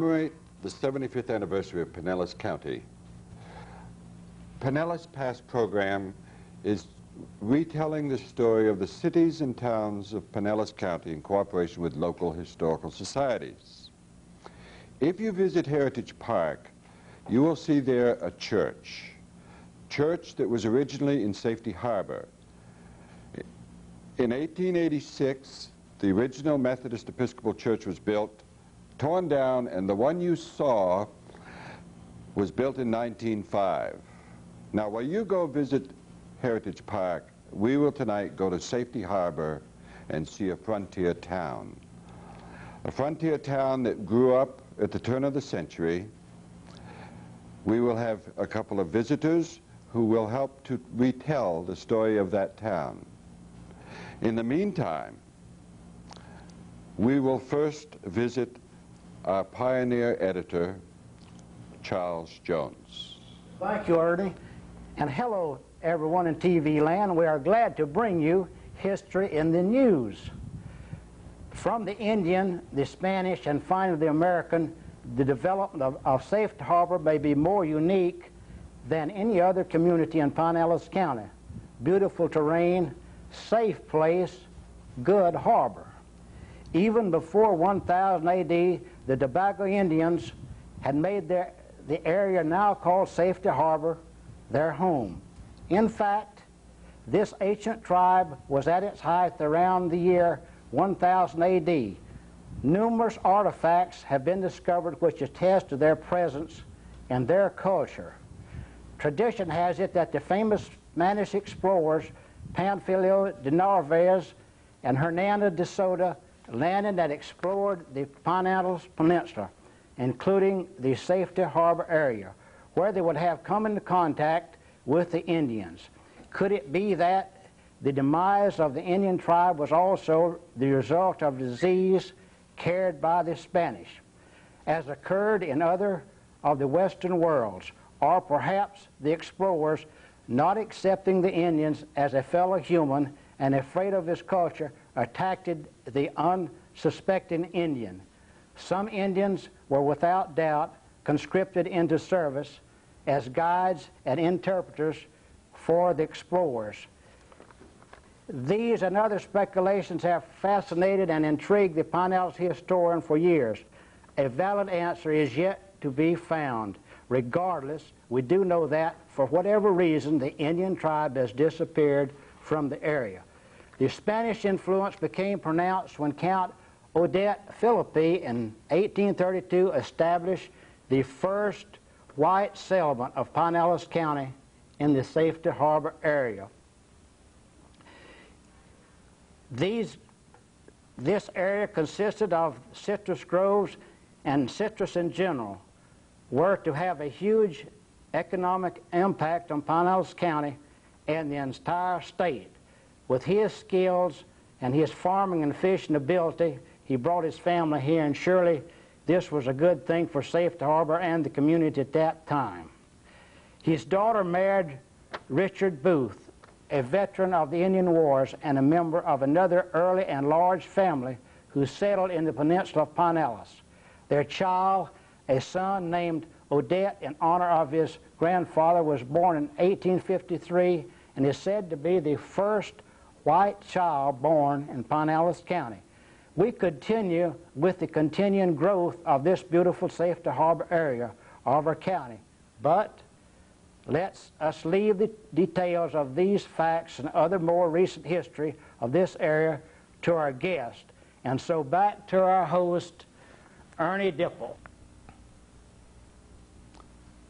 commemorate the 75th anniversary of Pinellas County, Pinellas Past program is retelling the story of the cities and towns of Pinellas County in cooperation with local historical societies. If you visit Heritage Park, you will see there a church that was originally in Safety Harbor. In 1886, the original Methodist Episcopal Church was built, torn down, and the one you saw was built in 1905. Now, while you go visit Heritage Park, we will tonight go to Safety Harbor and see a frontier town. A frontier town that grew up at the turn of the century. We will have a couple of visitors who will help to retell the story of that town. In the meantime, we will first visit our pioneer editor, Charles Jones. Thank you, Ernie. And hello, everyone in TV land. We are glad to bring you History in the News. From the Indian, the Spanish, and finally the American, the development of Safety Harbor may be more unique than any other community in Pinellas County. Beautiful terrain, safe place, good harbor. Even before 1000 AD, the Tobago Indians had made the area now called Safety Harbor their home. In fact, this ancient tribe was at its height around the year 1000 AD. Numerous artifacts have been discovered which attest to their presence and their culture. Tradition has it that the famous Spanish explorers Panfilio de Narvaez and Hernando de Soto landed and explored the Pinellas Peninsula, including the Safety Harbor area, where they would have come into contact with the Indians. Could it be that the demise of the Indian tribe was also the result of disease carried by the Spanish, as occurred in other of the Western worlds, or perhaps the explorers, not accepting the Indians as a fellow human and afraid of his culture, attacked the unsuspecting Indian? Some Indians were without doubt conscripted into service as guides and interpreters for the explorers. These and other speculations have fascinated and intrigued the Pinellas historian for years. A valid answer is yet to be found. Regardless, we do know that, for whatever reason, the Indian tribe has disappeared from the area. The Spanish influence became pronounced when Count Odette Philippi in 1832 established the first white settlement of Pinellas County in the Safety Harbor area. This area consisted of citrus groves, and citrus in general were to have a huge economic impact on Pinellas County and the entire state. With his skills and his farming and fishing ability, he brought his family here, and surely this was a good thing for Safety Harbor and the community at that time. His daughter married Richard Booth, a veteran of the Indian Wars and a member of another early and large family who settled in the peninsula of Pinellas. Their child, a son named Odette in honor of his grandfather, was born in 1853 and is said to be the first white child born in Pinellas County. We continue with the continuing growth of this beautiful Safety Harbor area of our county, but let us leave the details of these facts and other more recent history of this area to our guest. And so back to our host, Ernie Dipple.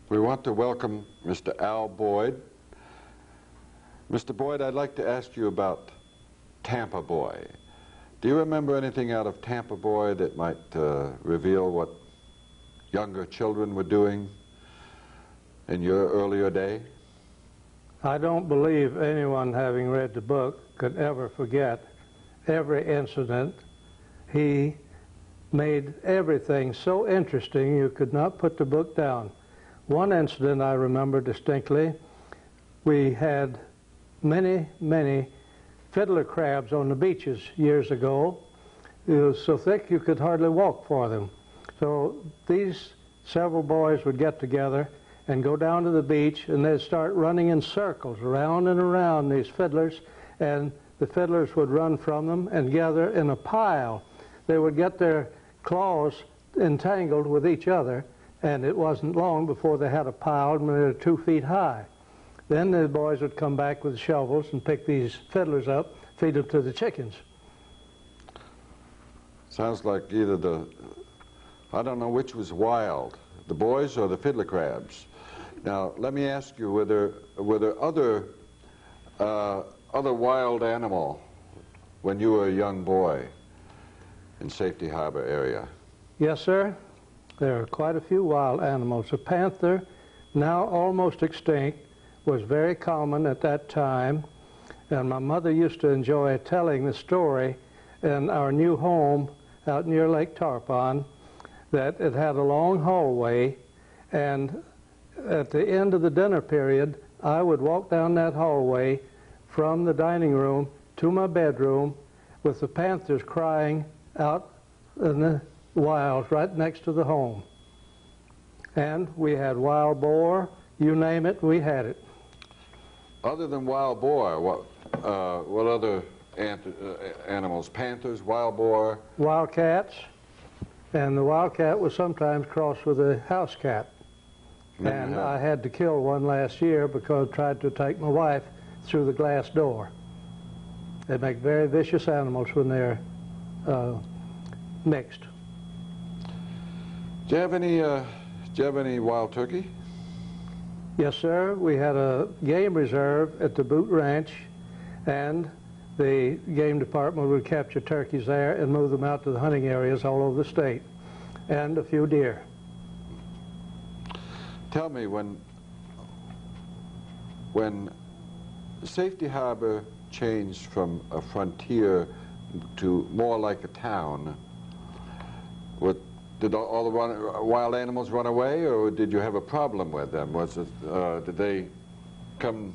We want to welcome Mr. Al Boyd. Mr. Boyd, I'd like to ask you about Tampa Boy. Do you remember anything out of Tampa Boy that might reveal what younger children were doing in your earlier day? I don't believe anyone having read the book could ever forget every incident. He made everything so interesting you could not put the book down. One incident I remember distinctly. We had many fiddler crabs on the beaches years ago. It was so thick you could hardly walk for them. So these several boys would get together and go down to the beach, and they'd start running in circles around and around these fiddlers, and the fiddlers would run from them and gather in a pile. They would get their claws entangled with each other, and it wasn't long before they had a pile and they were 2 feet high. Then the boys would come back with shovels and pick these fiddlers up, feed them to the chickens. Sounds like either I don't know which was wild, the boys or the fiddler crabs. Now, let me ask you, were there other wild animal when you were a young boy in Safety Harbor area? Yes, sir. There are quite a few wild animals. The panther, now almost extinct, was very common at that time, and my mother used to enjoy telling the story in our new home out near Lake Tarpon, that it had a long hallway, and at the end of the dinner period, I would walk down that hallway from the dining room to my bedroom with the panthers crying out in the wild right next to the home. And we had wild boar, you name it, we had it. Other than wild boar, what other animals? Panthers, wild boar? Wildcats, and the wildcat was sometimes crossed with a house cat. And I had to kill one last year because it tried to take my wife through the glass door. They make very vicious animals when they're mixed. Do you have any wild turkey? Yes, sir. We had a game reserve at the Boot Ranch, and the game department would capture turkeys there and move them out to the hunting areas all over the state, and a few deer. Tell me, when Safety Harbor changed from a frontier to more like a town, did all the wild animals run away, or did you have a problem with them? Did they come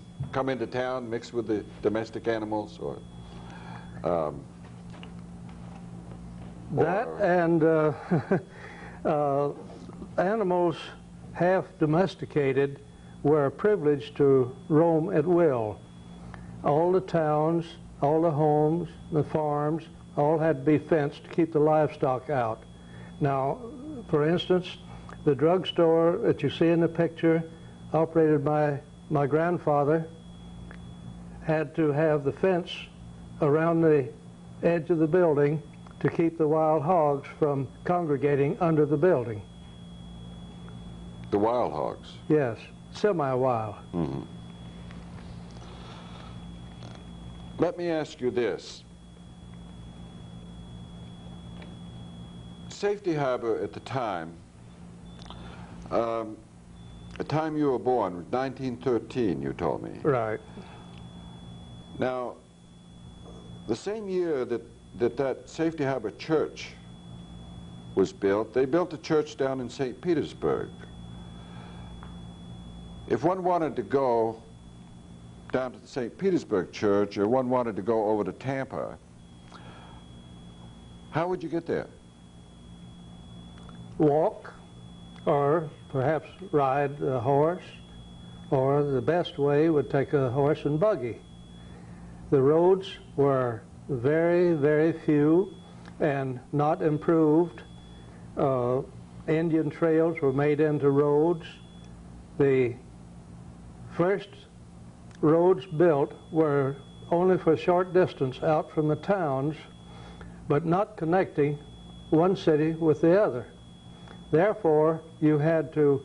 into town, mix with the domestic animals, or? That and animals half domesticated were a privilege to roam at will. All the towns, all the homes, the farms, all had to be fenced to keep the livestock out. Now, for instance, the drugstore that you see in the picture, operated by my grandfather, had to have the fence around the edge of the building to keep the wild hogs from congregating under the building. The wild hogs? Yes, semi-wild. Mm-hmm. Let me ask you this. Safety Harbor at the time you were born was 1913, you told me. Right. Now, the same year that Safety Harbor Church was built, they built a church down in St. Petersburg. If one wanted to go down to the St. Petersburg church, or one wanted to go over to Tampa, how would you get there? Walk, or perhaps ride a horse, or the best way would take a horse and buggy. The roads were very, very few and not improved. Indian trails were made into roads. The first roads built were only for a short distance out from the towns, but not connecting one city with the other. Therefore, you had to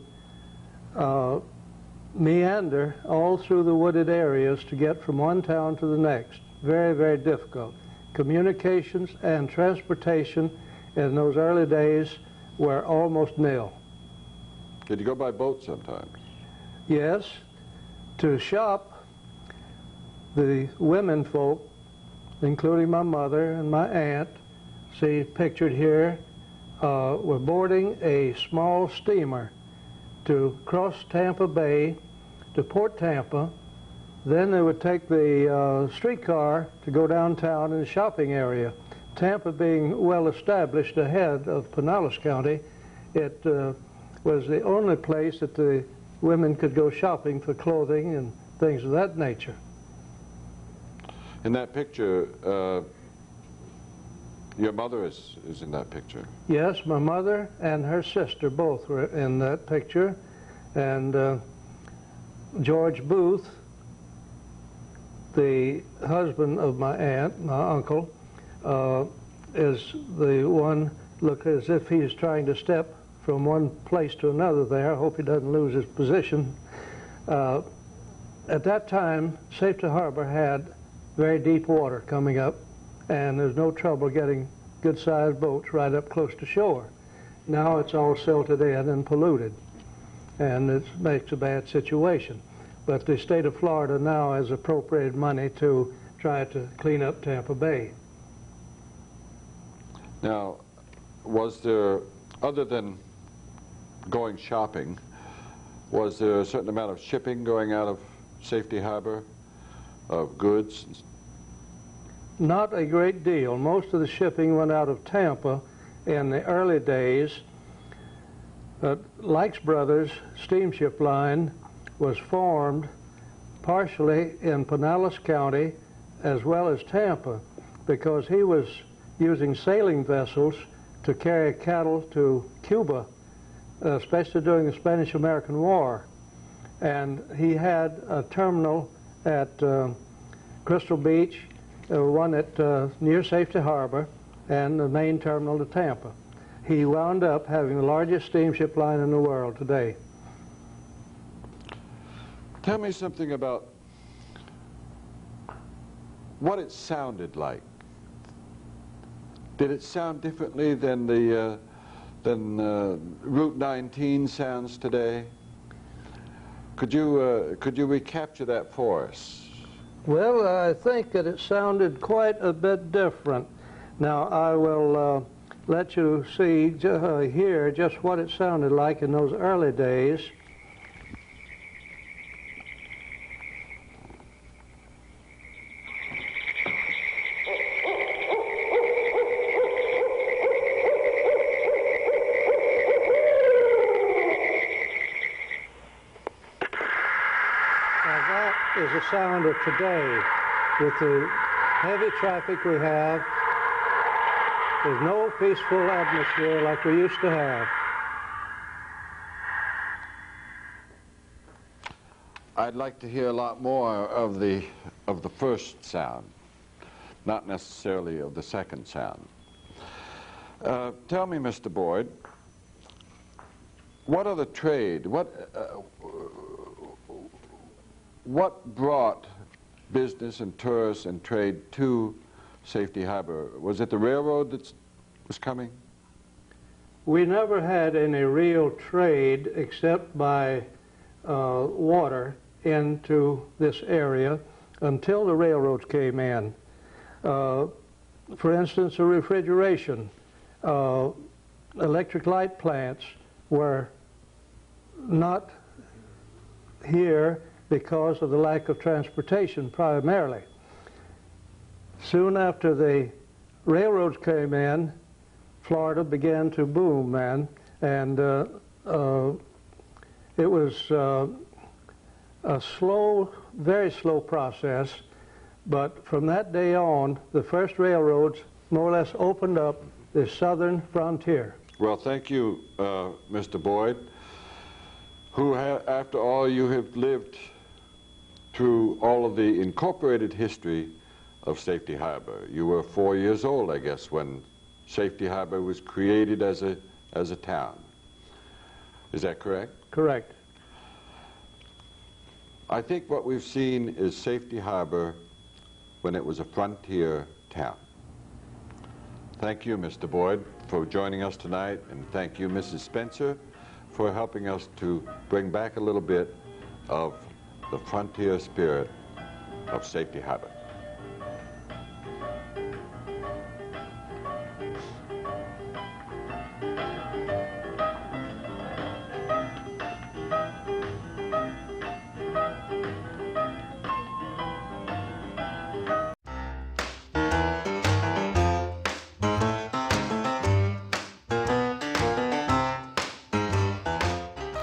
meander all through the wooded areas to get from one town to the next. Very, very difficult. Communications and transportation in those early days were almost nil. Did you go by boat sometimes? Yes. To shop, the women folk, including my mother and my aunt, see pictured here, were boarding a small steamer to cross Tampa Bay to Port Tampa. Then they would take the streetcar to go downtown in the shopping area. Tampa being well established ahead of Pinellas County, It was the only place that the women could go shopping for clothing and things of that nature. In that picture, your mother is in that picture. Yes, my mother and her sister both were in that picture. And George Booth, the husband of my aunt, my uncle, is the one, look as if he's trying to step from one place to another there. I hope he doesn't lose his position. At that time, Safety Harbor had very deep water coming up, and there's no trouble getting good-sized boats right up close to shore. Now it's all silted in and polluted, and it makes a bad situation. But the state of Florida now has appropriated money to try to clean up Tampa Bay. Now, was there, other than going shopping, was there a certain amount of shipping going out of Safety Harbor of goods? Not a great deal. Most of the shipping went out of Tampa in the early days. Likes Brothers Steamship Line was formed partially in Pinellas County as well as Tampa, because he was using sailing vessels to carry cattle to Cuba, especially during the Spanish-American War. And he had a terminal at Crystal Beach, one at near Safety Harbor, and the main terminal to Tampa. He wound up having the largest steamship line in the world today. Tell me something about what it sounded like. Did it sound differently than the Route 19 sounds today? Could you recapture that for us? Well, I think that it sounded quite a bit different. Now, I will let you see, hear just what it sounded like in those early days. Is the sound of today. With the heavy traffic we have, there's no peaceful atmosphere like we used to have. I'd like to hear a lot more of the first sound, not necessarily of the second sound. Tell me, Mr. Boyd, what are the trade? What brought business and tourists and trade to Safety Harbor? Was it the railroad that was coming? We never had any real trade except by water into this area until the railroads came in. For instance, the refrigeration, electric light plants were not here because of the lack of transportation primarily. Soon after the railroads came in, Florida began to boom, man, and it was a slow, very slow process, but from that day on, the first railroads more or less opened up the southern frontier. Well, thank you, Mr. Boyd, who, after all, you have lived through all of the incorporated history of Safety Harbor. You were 4 years old, I guess, when Safety Harbor was created as a town. Is that correct? Correct. I think what we've seen is Safety Harbor when it was a frontier town. Thank you, Mr. Boyd, for joining us tonight, and thank you, Mrs. Spencer, for helping us to bring back a little bit of the frontier spirit of Safety Harbor.